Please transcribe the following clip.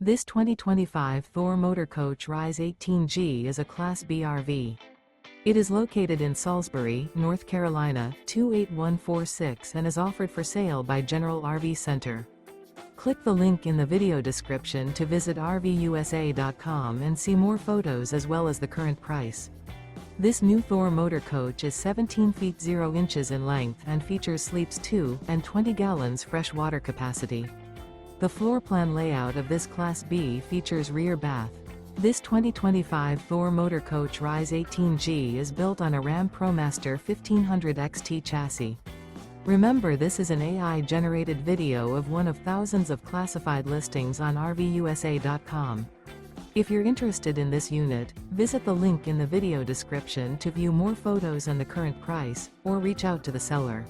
This 2025 Thor Motor Coach Rize 18G is a Class B RV. It is located in Salisbury, North Carolina, 28146 and is offered for sale by General RV Center. Click the link in the video description to visit RVUSA.com and see more photos as well as the current price. This new Thor Motor Coach is 17 feet 0 inches in length and features sleeps 2 and 20 gallons fresh water capacity. The floor plan layout of this Class B features rear bath. This 2025 Thor Motor Coach Rize 18G is built on a RAM Promaster 1500 XT chassis. Remember, this is an AI-generated video of one of thousands of classified listings on RVUSA.com. If you're interested in this unit, visit the link in the video description to view more photos and the current price, or reach out to the seller.